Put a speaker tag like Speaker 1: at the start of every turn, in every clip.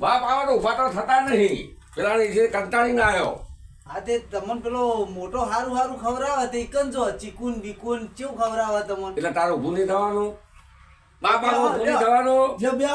Speaker 1: બાપ આવો તો ઉભા તો થતા નહીં. પેલા નીચે કંટાળી ના આવ્યો.
Speaker 2: હા તે તમને પેલો મોટો હારું હારું ખવડાવે તે કંજો ચીકુન બીકુન કેવું ખવડાવે તમને
Speaker 1: એટલે તારું ઊભું નહીં થવાનું. બાપ આવો ઊભું નહીં થવાનું.
Speaker 2: જે બે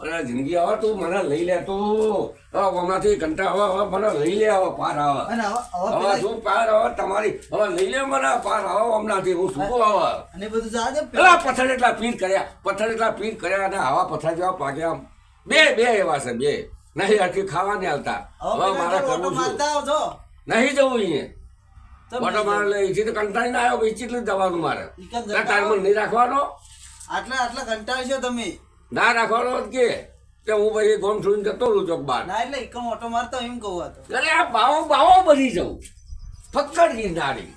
Speaker 1: અરે જિંદગી હવે તું મને લઈ લે તું. હવે હમણાંથી કંટાળ હવે મને લઈ લે હવે પાર આવે.
Speaker 2: અને
Speaker 1: હવે શું પાર હવે તમારી હવે લઈ લે મને પાર હવે હમણાંથી હું શું હવે.
Speaker 2: અને બધું જાજે
Speaker 1: પેલા પથ્થર એટલા પીર કર્યા અને આવા પથ્થર જેવા પાક્યા. બે એવા છે બે. નહીં હરખી ખાવા નહીં આવતા. હવે મારે કરવું શું? નહીં જવું અહીંયા. ઓટો મારે લઈ છે તો કંટાળી ના આવ્યો ઈચી એટલે જવાનું મારે. ટાઈમ નહીં રાખવાનો.
Speaker 2: આટલા કંટાળી છો તમે
Speaker 1: ના રાખવાનો કે હું ભાઈ ગોમ છોડીને જતો રહું ચોક બાર.
Speaker 2: ના એટલે એકમ ઓટો મારતો એમ કહું હતો
Speaker 1: એટલે આ બાવો બની જવું. ફક્કડ ગીરનારી.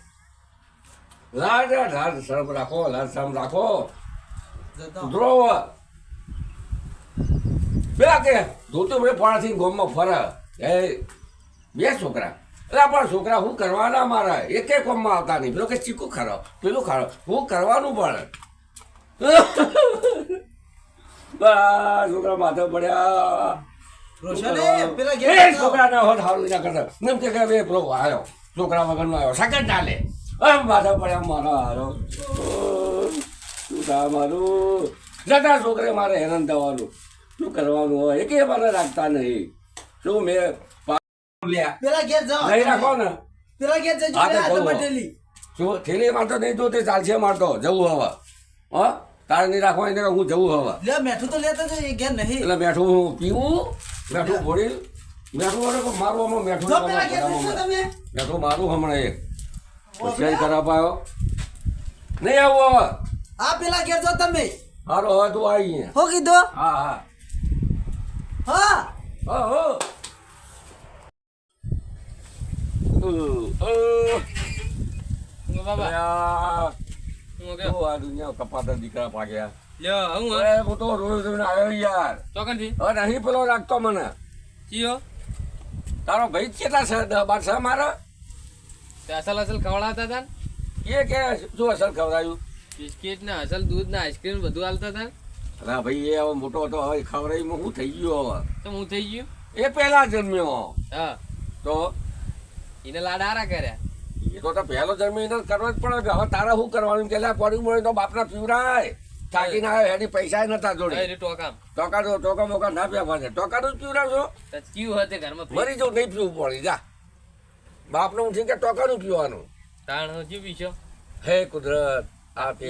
Speaker 1: લાજ શરમ રાખો. સુધરો બે કે ધોતો બે પાડાથી ગોમમાં ફરે એ બે છોકરા. એટલે પણ છોકરા હું કરવાના મારા એકે કોમમાં આવતા નહીં. પેલો કે ચીકુ ખારો પેલું ખારો હું કરવાનું પણ છોકરા માથે પડ્યા. છોકરા ના હોત સારું ના કરતા એમ કે બે પેલો આવ્યો છોકરા વગરનો આવ્યો સગન ચાલે માથે પડ્યા મારા હારો શું થાય મારું જતા છોકરે મારે હેરાન થવાનું શું કરવાનું હોય એ કે મને રાખતા નહીં. શું મેં
Speaker 2: પેલા ઘેર જાઓ
Speaker 1: નહીં રાખો ને
Speaker 2: પેલા ઘેર જજો
Speaker 1: શું થેલી મારતો નહીં તો તે ચાલશે મારતો જવું હવે હા તારે નહીં રાખવા એને હું જવું હવે.
Speaker 2: લે મેઠું તો લેતા જો એ ઘેર નહીં
Speaker 1: એટલે મેઠું હું પીવું મેઠું ભોળી મેઠું મારવામાં મેઠું મેઠું મારું હમણાં એક હોશિયારી ખરાબ આવ્યો નહીં આવું હવે.
Speaker 2: હા પેલા ઘેર જો તમે
Speaker 1: હારો હવે તું આવી
Speaker 2: હો કીધું
Speaker 1: હા હા
Speaker 2: હા
Speaker 1: હો કપાતા દીકરા પાક્યા. હું તો રોજ આવ્યો યાર. હવે નહીં પેલો રાખતો મને. તારો ભાઈ કેટલા છે 10-12 છે મારા.
Speaker 3: અસલ ખવડાવતા હતા
Speaker 1: એ કે શું અસલ ખવડાયું
Speaker 3: બિસ્કિટ ને અસલ દૂધ ને આઈસ્ક્રીમ બધું હાલતા હતા.
Speaker 1: અરે ભાઈ એ હવે મોટો હતો હવે ખવડાવીમાં હું થઈ ગયો હવે.
Speaker 3: તો હું થઈ ગયું
Speaker 1: એ પહેલા જન્મ્યો.
Speaker 3: હા
Speaker 1: તો
Speaker 3: એને લાડારા કર્યા.
Speaker 1: એ તો પહેલો જન્મ એને કરવા જ પડે. હવે તારે શું કરવાનું કે પડી મળે તો બાપના પીવરાય થાકીને આવ્યો એની પૈસા નતા જોડે. ટોકા મોકા ના પીવા છે ટોકાનું જ પીવરાવશો.
Speaker 3: કેવું હતું ઘરમાં
Speaker 1: મરી જવું નહીં પીવું પડે જા. બાપને હું કે ટોકાનું પીવાનું.
Speaker 3: તાણ જીવી છો
Speaker 1: હે કુદરત આ તે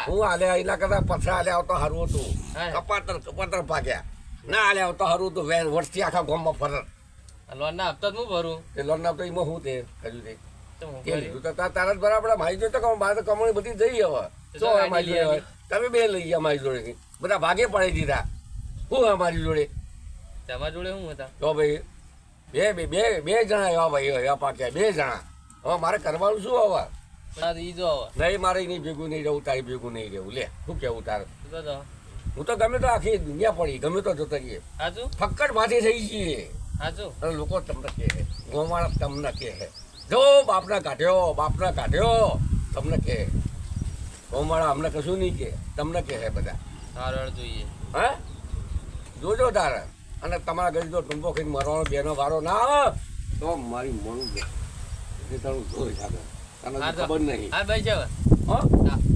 Speaker 1: હું હાલ્યા એના કરતા પછા હાલ્યા આવતો સારું હતું. કપાતર પાક્યા ના હાલ્યા આવતો સારું હતું. વર્ષથી આખા ગામમાં ફરત
Speaker 3: લોન ના હપ્તા હું ભરું
Speaker 1: તે લોન ના એમાં શું તે કર્યું તે લીધું તો તારા જ બરાબર મારી જોડે તો મારે તો કમાણી બધી જઈ હવે શું મારી જોડે તમે બે લઈ ગયા મારી જોડે બધા ભાગે પાડી દીધા. શું અમારી જોડે
Speaker 3: તમારા જોડે શું હતા
Speaker 1: તો ભાઈ બે જણા એવા ભાઈ એવા પાક્યા 2 જણા. હવે મારે કરવાનું શું હવે નહીં મારે નહીં ભેગું નહીં રહેવું તારી ભેગું નહીં રહેવું. લે શું કેવું તારે હું તો ગમે તો આખી દુનિયા પડી ગમે તો જોતા રહીએ ફક્કડ માથે થઈ જઈએ. લોકો તમને કહે ગોમાળા તમને કહે જો બાપના કાઢ્યો તમને કહે ગોમાળા અમને કશું નહીં કે તમને કહે બધા
Speaker 3: જોઈએ
Speaker 1: હા જોજો તારે. અને તમારા ઘરે જો ટૂંપો ખાઈને મરવાનો બેનો વારો ના આવે તો મારી મણું એ તારું જોઈ શકે તને ખબર નહીં.
Speaker 3: હા ભાઈ જાવ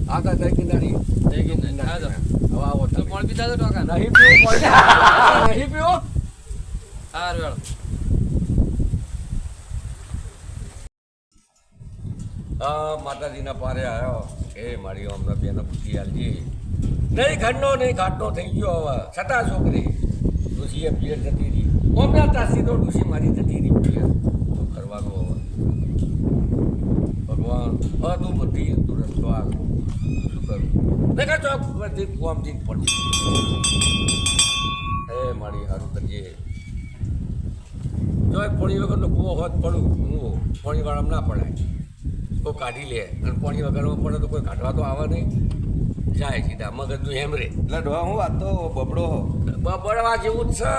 Speaker 1: હા તો જય કિનારી
Speaker 3: હવે આવો તો કોણ પીતા તો ટોકા
Speaker 1: નહીં પીવું નહીં પીવો.
Speaker 3: હાર વેળ
Speaker 1: માતાજીના પારે આવ્યો એ મારી અમને બેનો પૂછી આલજી નહીં ઘરનો નહીં ઘાટનો થઈ ગયો હવે છતાં છોકરી ડુસીએ પિયર જતી રહી. ઓમના તાસી તો ડુસી મારી જતી રહી પિયર. શું કરવાનું હવે ભગવાન હવે તું બધી તું રસ્તો આ શું કરું નહીં ચોક બધી કોમથી પડી એ મારી સારું કરીએ. જો પાણી વગરનો કૂવો હોત પડું હું પાણીવાળામાં ના પડાય કોઈ કાઢી લે અને પાણી વગરમાં પડે તો કોઈ કાઢવા તો આવે નહીં જાય સીધા મગજનું એમ રે.
Speaker 4: એટલે ડોહા હું વાત તો
Speaker 1: બબડવા જેવું જ છે.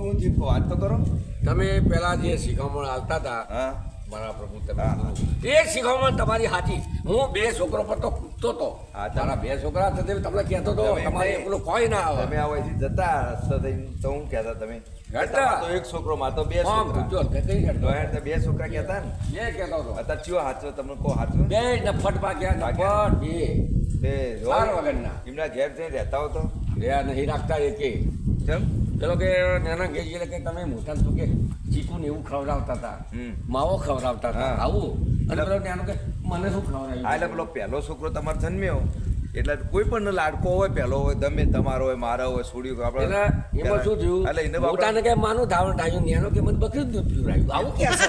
Speaker 4: હું વાત તો કરો.
Speaker 1: તમે પેલા જે શીખામણ આવતા હતા મારા પ્રભુ તમે ગુરુ. એ શીખવણ તમારી સાચી. હું 2 છોકરો પર તો કૂદતો હતો.
Speaker 4: હા, તમે-
Speaker 1: મારા 2 છોકરા હતા તે તમને કહેતો હતો
Speaker 4: તમે
Speaker 1: તમારે
Speaker 4: એમને-
Speaker 1: એકલું કોઈ ના આવે.
Speaker 4: તમે આવો અહીંથી જતા રસ્તા થઈને તો હું કહેતા તમે
Speaker 1: હેડતા.
Speaker 4: તમારે તો એક છોકરો માં તો 2
Speaker 1: આમ
Speaker 4: છોકરા
Speaker 1: કૂદતો હતો, કઈ હેડતો.
Speaker 4: તો હેડ તો 2 છોકરા કહેતા ને
Speaker 1: બે કહેતો હતો.
Speaker 4: અત્યારે ચિયો હાચો તમને કહો હાચું
Speaker 1: 2 નફટ ભાગ્યા નફટ 2
Speaker 4: બે
Speaker 1: ચાર વગરના.
Speaker 4: એમના ઘેર જઈને રહેતા હો તો
Speaker 1: રહ્યા નહીં રાખતા એકે.
Speaker 4: કેમ
Speaker 1: પેલો કે નાના ઘેર ગયેલા કે તમે મોટા છો કે ચીકુ ને એવું ખવડાવતા હતા,
Speaker 4: હમ.
Speaker 1: માવો ખવડાવતા હતા,
Speaker 4: હા.
Speaker 1: આવું. અને પેલો નાનો કે મને શું
Speaker 4: હા એટલે
Speaker 1: ખવડાવ્યું?
Speaker 4: પેલો પહેલો છોકરો તમારે જન્મ્યો એટલે કોઈ પણ લાડકો હોય પહેલો હોય ગમે તમારો હોય મારો હોય છોડ્યું
Speaker 1: એટલે એમાં શું થયું?
Speaker 4: એટલે એને
Speaker 1: મોટાને કે માનું ધાવણ ટાયું, નાનો કે મને બકરી દૂધ પીવડાવ્યું. આવું કે છે?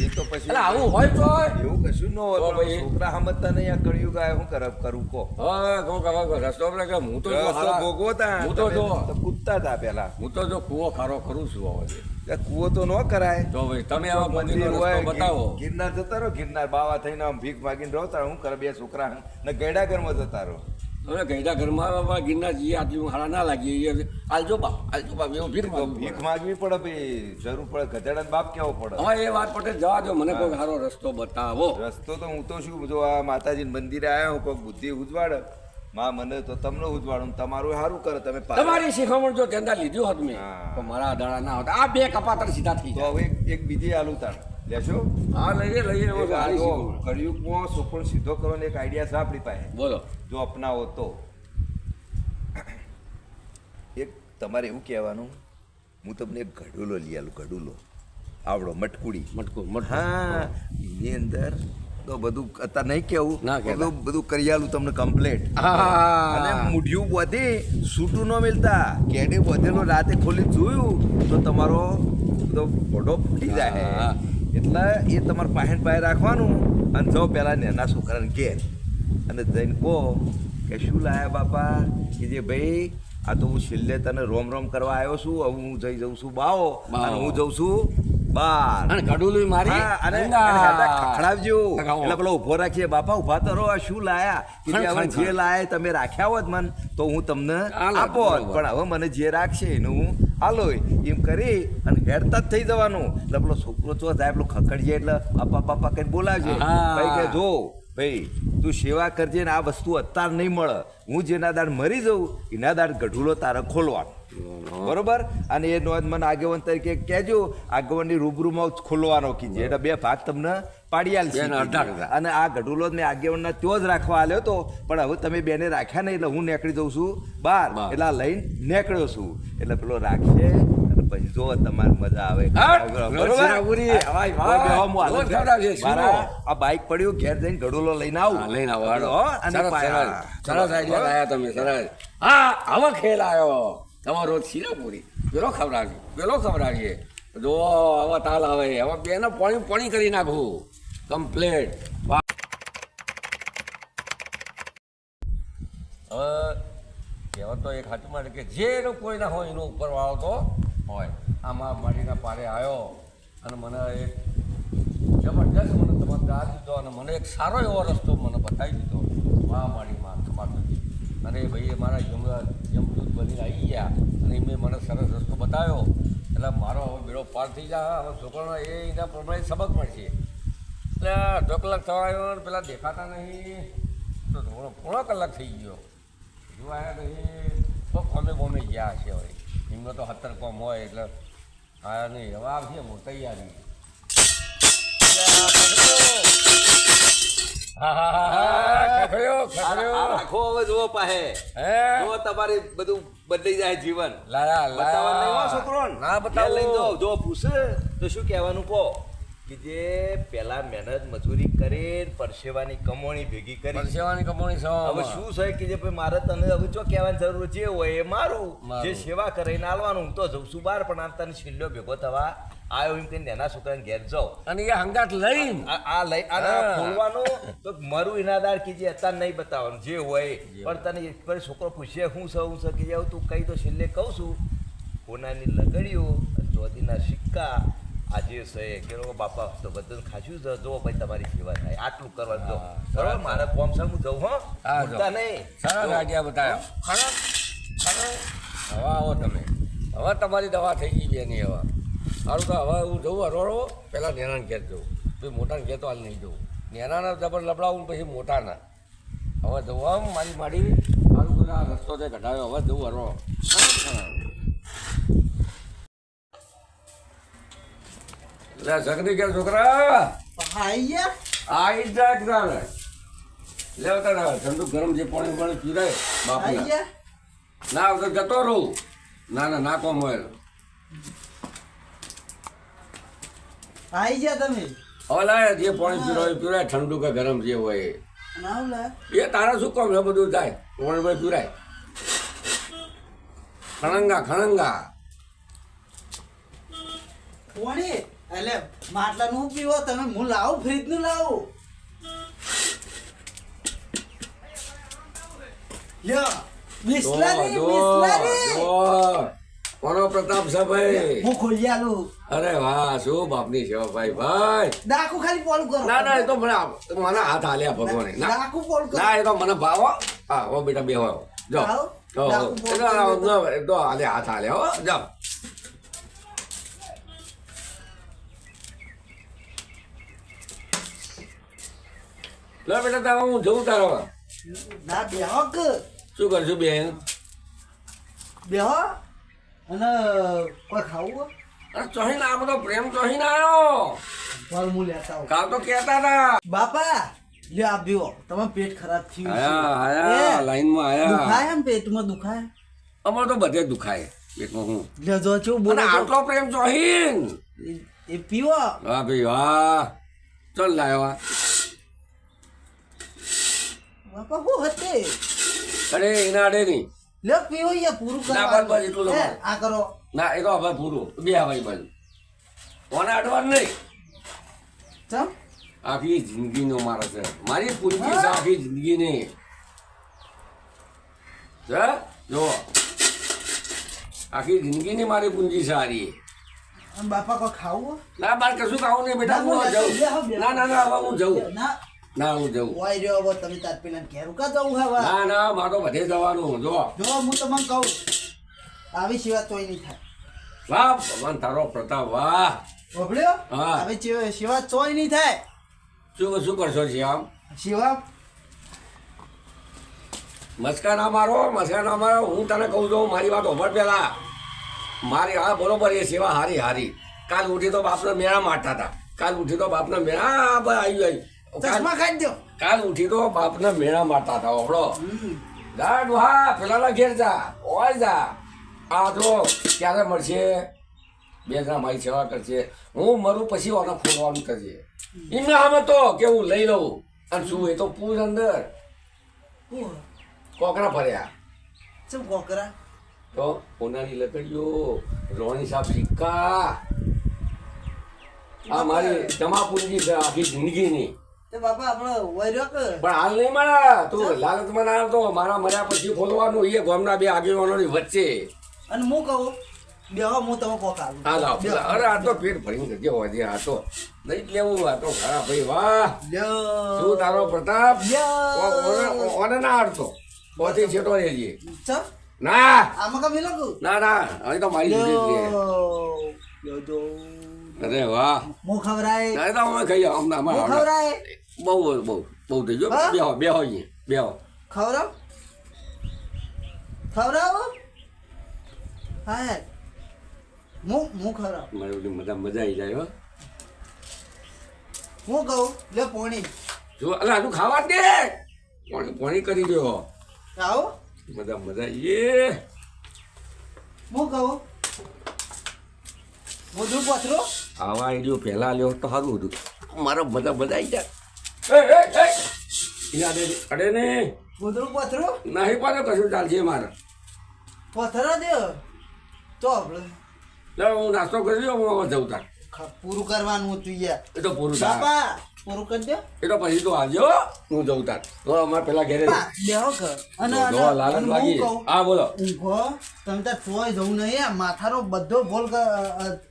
Speaker 4: એ તો પછી
Speaker 1: એટલે આવું હોય તો હોય.
Speaker 4: એવું કશું ન હોય
Speaker 1: તો
Speaker 4: પણ
Speaker 1: ભાઈ-
Speaker 4: છોકરા સમજતા નહીં આ કળિયુગ ગાય શું કરું કહો
Speaker 1: હવે કહું કે હવે રસ્તો આપણે કે હું તો જો
Speaker 4: રસ્તો
Speaker 1: હારા-
Speaker 4: ભોગવતા
Speaker 1: હું તો જો
Speaker 4: તમે તો કૂદતા હતા પેલા
Speaker 1: હું તો જો કૂવો ખારો કરું છું હવે.
Speaker 4: એટલે કૂવો તો ન કરાય
Speaker 1: તો ભાઈ તમે આવા
Speaker 4: મંદિર
Speaker 1: મંદિરનો
Speaker 4: હોય
Speaker 1: રસ્તો બતાવો.
Speaker 4: ગિરનાર જતા રહો ગિરનાર બાવા થઈને આમ ભીખ માગીને રહો તાર હું કરે 2 છોકરા ને ગયડા ઘરમાં જતા રહો
Speaker 1: હવે ગઈડા ઘરમાં ગિરનાર જઈએ આટલી હારા ના લાગીએ આલજો બાપ એવું ભીખ
Speaker 4: તો
Speaker 1: માંગવું
Speaker 4: ભીખ
Speaker 1: પડે.
Speaker 4: માગવી પડે ભાઈ જરૂર પડે ગધેડાને બાપ કેવો પડે
Speaker 1: હવે એ વાત પટેલ જવા દો, મને કોઈ સારો રસ્તો બતાવો.
Speaker 4: રસ્તો તો હું તો શું જો આ માતાજી મંદિરે આવ્યા હું કોઈ બુદ્ધિ ઉજવાડ માં મને તો તમને ઉજવાડું તમારું સારું કરે તમે
Speaker 1: તમારી શીખવણ જો ધ્યાન લીધું હોત મેં
Speaker 4: હા.
Speaker 1: તો મારા દાડા ના હોત. આ 2 કપાતર સીધા થઈ
Speaker 4: તો
Speaker 1: જાય.
Speaker 4: હવે એક બીજી આલુ તાર લેશો
Speaker 1: હા લઈએ લઈએ હવે સારી શીખવણ.
Speaker 4: કળિયુગમાં સોપણ સીધો કરવાનો એક આઈડિયા છે આપણી પાસે
Speaker 1: બોલો.
Speaker 4: જો અપનાવો તો એક તમારે એવું કહેવાનું હું તમને એક ઘડુલો લઈ આલું ઘડુલો આવડો મટકુડી
Speaker 1: મટકું મટકું.
Speaker 4: હા એની અંદર તો બધું અત્યારે નહીં કેવું
Speaker 1: ના કહેતા.
Speaker 4: બધું કરી આલું તમને કમ્પ્લેટ
Speaker 1: હા.
Speaker 4: અને મૂઢિયું બધે છૂટું ન મિલતા કેડે બધેલો રાતે ખોલી જોયું તો તમારો બધો ફોટો ફૂટી જાય
Speaker 1: હા.
Speaker 4: એટલે એ તમારે પાસે પાસે રાખવાનું અને જો પેલા નાના છોકરાને ઘેર અને જઈને કહો કે શું લાયા બાપા કે જે ભાઈ આ તો હું છેલ્લે તને રોમ રોમ કરવા આવ્યો છું હવે હું જઈ જઉં છું બાવો અને હું જઉં છું બાર
Speaker 1: અને ઘડુલું મારી
Speaker 4: હા, અને
Speaker 1: ગંગા.
Speaker 4: એને હેઠા ખખડાવજો
Speaker 1: ખખડાવો.
Speaker 4: એટલે પેલો ઉભો રાખીએ બાપા ઉભા તો રહો આ શું લાયા કે જે હવે જે લાયા તમે રાખ્યા હોત મન તો હું તમને
Speaker 1: હાલો,
Speaker 4: આપો
Speaker 1: બરોબર.
Speaker 4: પણ હવે મને જે રાખશે એનું હું હાલો એમ કરી અને હેડતા જ થઈ જવાનું એટલે પેલો છોકરો ચો જાય પેલો ખખડજે એટલે બાપા બાપા કઈ બોલાવજે
Speaker 1: હા.
Speaker 4: ભાઈ કે જો ભાઈ તું સેવા કરજે ને આ વસ્તુ અત્યારે નહીં મળે હું જેના દાડ મરી જાઉં એના દાડ ગઢુલો તારે ખોલવાનો બરોબર અને એ નોંધ મને આગેવાન તરીકે કહેજો આગેવાનની રૂબરૂમાં જ ખોલવાનો કીધે એટલે 2 ભાગ તમને પાડી આલશે
Speaker 1: બેન અડધા.
Speaker 4: અને આ ગઢુલો મેં આગેવાનના ત્યાં જ રાખવા આલ્યો હતો પણ હવે તમે બેને રાખ્યા નહીં એટલે હું નીકળી જઉં છું બહાર
Speaker 1: બહાર.
Speaker 4: એટલે આ લઈને નીકળ્યો છું એટલે પેલો રાખશે અને પછી જો તમારે મજા આવે
Speaker 1: રોજ શિરાપુરી. વાહ, વાહ. રોજ ખવડાવજે, શીરો.
Speaker 4: આ બાઇક પડ્યું ઘેર જઈને ગઢુલો લઈને આવું
Speaker 1: હા, લઈને આવો, હાલો.
Speaker 4: હો, અને
Speaker 1: સરસ,
Speaker 4: પાયા.
Speaker 1: સરસ આઈડિયા લાયા તમે, સરસ. હા, આવો ખેલ આવ્યો. તમારો રોજ શીરાપુરી. પેલો ખવડાવીએ. જો હવે તાલ આવે. હવે બેને પોણી કરી નાખું. કમ્પ્લેટ. હવે કહેવત તો એક સાચું માટે કે જે કોઈ ના હોય એનો ઉપરવાળો તો હોય. આમાં મારીના પારે આવ્યો અને મને એક જબરદસ્ત મને ચમત્કાર દીધો અને મને એક સારો એવો રસ્તો મને બતાવી દીધો. વાહ મારીમાં સમાધિ. અને એ ભાઈએ મારા યમદૂત બનીને આવી ગયા અને એમને મને સરસ રસ્તો બતાવ્યો. એટલે મારો હવે બેડો પાર થઈ જાય. હવે છોકરાનો એના પ્રમાણે સબક મળશે. એટલે અડધો કલાક થવા આવ્યો અને પેલા દેખાતા નહીં તો પોણો કલાક થઈ ગયો. જો આવ્યા નહીં તો બોમે ગયા હશે હવે. એમનો તો 70 કોમ હોય એટલે આયા નહીં. હવે આવશે હું તૈયારી.
Speaker 4: રાખો હવે જુઓ પાસે જુઓ તમારી બધું બદલાઈ જાય જીવન બતાવવાનું નહીં હો છોકરોને.
Speaker 1: ના
Speaker 4: ઘેર લઈને
Speaker 1: બતાવો.
Speaker 4: જો પૂછે તો શું કહેવાનું કહો કે જે પેલા મહેનત મજૂરી કરી પરસેવાની કમોણી ભેગી કરી
Speaker 1: પરસેવાની કમાણી
Speaker 4: હવે શું છે કે જે ભાઈ મારે તને હવે જો કહેવાની જરૂર જે હોય એ મારું
Speaker 1: મારું.
Speaker 4: જે સેવા કરીને આલવાનું હું તો જઉં છું બહાર પણ આ તને છેલ્લો ભેગો થવા આવ્યો એમ કહીને નાના છોકરાને ઘેર જાઉં
Speaker 1: અને એ હંગાત લઈને
Speaker 4: આ લઈ આ
Speaker 1: હા.
Speaker 4: ખોલવાનું તો મારું ઇનાદાર કે જે અત્યારે નહીં બતાવવાનું જે હોય પણ તને એક વાર છોકરો પૂછે હું છે કે જાવ તું કઈ તો છેલ્લે કહું છું કોનાની લગડીઓ અને ચોધીના સિક્કા આજે છે કે બાપા તો બધું ખાસ્યું છે જો ભાઈ તમારી સેવા થાય આટલું કરવા દો
Speaker 1: હા,
Speaker 4: બરાબર મારે કોમ છે હું જઉં હો
Speaker 1: હા,
Speaker 4: ભૂલતા
Speaker 1: જો.
Speaker 4: નહીં
Speaker 1: સરસ
Speaker 4: જો.
Speaker 1: આઈડિયા બતાવ્યો. હવે આવો તમે. હવે તમારી દવા થઈ ગઈ બેની હવે સારું તો હવે હું જઉં હરોળો પેલા નેનાને ઘેર જઉં. તો મોટાને કહેતો હાલ નહીં જવું નેનાના જબર લબડાવું પછી મોટાના હવે જવું આમ મારી માડી મારું બધું આ રસ્તો તે કઢાવ્યો હવે જવું હરો લે સગની કે છોકરા
Speaker 2: આઈયા
Speaker 1: આઈ જા તારે લે તારે ઠંડુ ગરમ જે પાણી પાણી પીરાય બાપુ
Speaker 2: આઈયા
Speaker 1: ના તો જતો રહું ના ના ના કોમ હોય
Speaker 2: આઈ જા તમે
Speaker 1: હવે લાય જે પાણી પીરાય પીરાય ઠંડુ કે ગરમ જે હોય
Speaker 2: નાવ લા
Speaker 1: એ તારા શું કામ છે બધું થાય પાણી પીરાય ખણંગા
Speaker 2: કોણી એટલે માટલાનું પીવો તમે હું લાવું ફ્રીજનું લાવું લ્યો બિસ્લરી
Speaker 1: કોનો પ્રતાપ છે ભાઈ
Speaker 2: હું ખોલી આલું
Speaker 1: અરે વાહ શું બાપની સેવા ભાઈ ભાઈ
Speaker 2: ડાકુ ખાલી પોલું કરો
Speaker 1: ના ના એ તો મને હાથ હાલ્યા ભગવાને ના
Speaker 2: ડાકુ પોલું કરો
Speaker 1: ના એ તો મને ભાવો હા હો બેટા બેહો જો તો હાલે હાથ હાલ્યા હો જાઓ લે બેટા તારે હું જઉં તારો
Speaker 2: ના બેહો કે
Speaker 1: શું કરશું બેન
Speaker 2: બેહો અને કોઈ ખાવું
Speaker 1: અરે ચોહીને આ બધો પ્રેમ ચોહીને આવ્યો
Speaker 2: ફળ હું લેતા આવું
Speaker 1: કાલ તો કહેતા હતા
Speaker 2: બાપા લ્યો આ બેહો તમારું પેટ ખરાબ થયું છે
Speaker 1: આયા લાઈનમાં આયા
Speaker 2: દુખાય એમ પેટમાં દુખાય
Speaker 1: અમારે તો બધે દુખાય પેટમાં હું
Speaker 2: લ્યો જો ચેવું
Speaker 1: અને
Speaker 2: બોલો છો.
Speaker 1: આટલો પ્રેમ ચોહીન
Speaker 2: એ પીવો
Speaker 1: વાહ ભાઈ વાહ ચલ લાયો આ.
Speaker 2: બાપા હું હતે
Speaker 1: અરે એના અડે નહીં
Speaker 2: લ્યો પીવો યા પૂરું
Speaker 1: ના,
Speaker 2: કરો
Speaker 1: બસ, એટલું લો.
Speaker 2: આ કરો
Speaker 1: ના એ તો હવે પૂરું બે ભાઈ બાજુ કોને અડવાનું નહીં
Speaker 2: ચમ
Speaker 1: આખી જિંદગીનો મારો છે મારી પૂંજી છે આખી જિંદગીની છે જો આખી જિંદગીની મારી પૂંજી છે હારી
Speaker 2: અને બાપા કોઈ ખાવું
Speaker 1: ના બાર કશું ખાવું નહીં બેટા હું હવે જાઉં ના ના ના હવે હું જાઉં
Speaker 2: ના
Speaker 1: ના હું જાઉં
Speaker 2: ઓય રહ્યો હવે તમે તાર પેલા ઘેર કા જવું હવે
Speaker 1: ના ના મારે તો બધે જવાનું જો
Speaker 2: જો હું તમને કહું આવી સેવા તોય નહીં થાય
Speaker 1: વાહ ભગવાન તારો પ્રતાપ વાહ
Speaker 2: ઓભળ્યો
Speaker 1: હા.
Speaker 2: આવી સેવા તોય નહીં થાય
Speaker 1: શું શું કરશો છે આમ
Speaker 2: સેવા
Speaker 1: મસ્કા ના મારો હું તને કહું છું મારી વાત હોભળ પેલા મારી હા બરોબર એ સેવા હારી હારી કાલ ઉઠી તો બાપને મેળા મારતા હતા કાલ ઉઠી તો બાપને મેળા હા ભાઈ આવી
Speaker 2: ચશ્મા ખાઈ દો
Speaker 1: કાલ ઉઠી તો બાપને મેળા મારતા હતા હોભળો જા ડોહા પેલાના ઘેર જા ઓય જા આ તો ક્યારે મળશે બે જણા મારી સેવા કરશે હું મરું પછી ઓને ખોલવાનું થશે એમને આમ તો કે હું લઈ લઉં અને શું એ તો પૂર અંદર કોકરા ફર્યા
Speaker 2: ચમ કોકરા
Speaker 1: તો કોનાની લકડીઓ રોણી સાહેબ સિક્કા આ મારી જમાપુંજી છે આખી જિંદગીની
Speaker 2: તે બાપા આપણે ઓય રહ્યો કે
Speaker 1: પણ હાલ નહીં મળે તું લાલચમાં ના આવતો મારા મર્યા પછી ખોલવાનું એ ગામના બે આગેવાનોની વચ્ચે
Speaker 2: અને હું કહું બેહો હું તમે કોક આવું
Speaker 1: હા લાવ અરે આ તો પેટ ભરીને જગ્યા હોય છે આ તો નહીં જ લેવું આ તો ખરા ભાઈ વાહ શું તારો પ્રતાપ ઓને ના હારતો બધી છેટો રહેજે
Speaker 2: ચમ
Speaker 1: ના
Speaker 2: આમાં કા મિલો કુ
Speaker 1: ના ના હવે તો મારી જોડે જ છે.
Speaker 2: લ્યો જો
Speaker 1: અરે વાહ
Speaker 2: હું ખવરાય
Speaker 1: ના એ તો અમે ખાઈએ હમણાં
Speaker 2: હું
Speaker 1: અમારા
Speaker 2: ખવરાય
Speaker 1: બહુ થઈ ગયો
Speaker 2: હા?
Speaker 1: બેહો અહીંયા બેહો
Speaker 2: ખવરાવ ખવરાવ હા હું ખવરાવ
Speaker 1: મારે બધી મજા આવી જાય હો
Speaker 2: હું કહું લે પોણી
Speaker 1: જો અલા તું ખાવા જ દે પાણી કરી દો
Speaker 2: આવો
Speaker 1: મજા આવી
Speaker 2: હું કહું બધું પથરો
Speaker 1: આવા આઈડિયો પહેલા લ્યો તો સારું હતું મારા મજા આવી જાય અડે ને
Speaker 2: બધું પથરો
Speaker 1: નહીં પાછો કશું ચાલશે મારે
Speaker 2: પથરા દે તો આપણે
Speaker 1: લે હું નાસ્તો કરી દઉં હું હવે જઉં તાર
Speaker 2: પૂરું કરવાનું હતું યાર
Speaker 1: એ તો પૂરું થાય
Speaker 2: બાપા પૂરું કરી દો
Speaker 1: એ તો પછી તો આવજો હું જઉં તાર તો અમારે પેલા ઘેરે
Speaker 2: બેહો કર અને
Speaker 1: જો લાલચ
Speaker 2: અને
Speaker 1: લાગી
Speaker 2: હું કહું,
Speaker 1: હા બોલો
Speaker 2: ઊંઘો તમે તાર ચોય જવું નહીં આ માથાનો બધો બોલ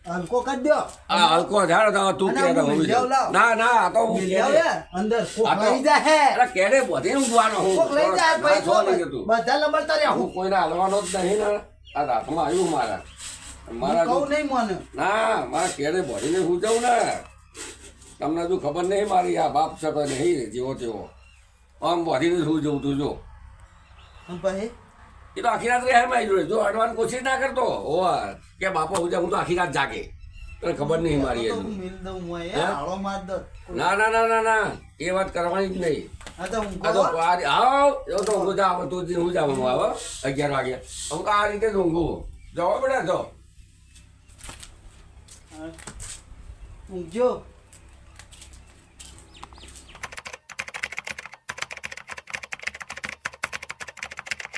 Speaker 2: હલકો કરી દો
Speaker 1: આ હલકો ઝાડ તો તું
Speaker 2: અને
Speaker 1: કે
Speaker 2: હું
Speaker 1: હોવી
Speaker 2: મિલ્યાવ લાવ.
Speaker 1: ના ના આ તો હું
Speaker 2: મિલ્યાવ
Speaker 1: ઘેરે.
Speaker 2: હે, અંદર કોક
Speaker 1: આ તો-
Speaker 2: લઈ જાય
Speaker 1: અરે કેડે બધે ઊંઘવાનો હું
Speaker 2: કોક લઈ જાય
Speaker 1: ના,
Speaker 2: પછી
Speaker 1: છો નહીં જતું.
Speaker 2: બધા લંબડતા રહ્યા
Speaker 1: હું કોઈને હાલવાનો જ નહીં ને આ હાથમાં આવ્યું મારા મારા
Speaker 2: કહું નહીં મને
Speaker 1: ના મારા કેડે ભરીને હું જાઉં ને તમને હજુ ખબર નહીં મારી આ બાપ છે કે નહીં જેવો તેવો આમ વધીને શું જવું તું જો
Speaker 2: અને પછી
Speaker 1: એ તો આખી રાત રહે મારી જોડે જો અડવાની કોશિશ ના કરતો ઓવા કે બાપા હું તો આખી રાત જાગે તને ખબર નહીં મારી
Speaker 2: તો
Speaker 1: હજુ
Speaker 2: હું મિલ દઉં હું
Speaker 1: હે?
Speaker 2: હાળો માર દઉં.
Speaker 1: ના ના ના ના ના એ વાત કરવાની જ નહીં
Speaker 2: હા તો હું
Speaker 1: આ તો
Speaker 2: કહું
Speaker 1: આવ એવો તો ઊંઘો જાવ તું હું જવાનું આવો 11 વાગે હું તો આ રીતે જ ઊંઘું જવા પડે જો
Speaker 2: ઊંઘજો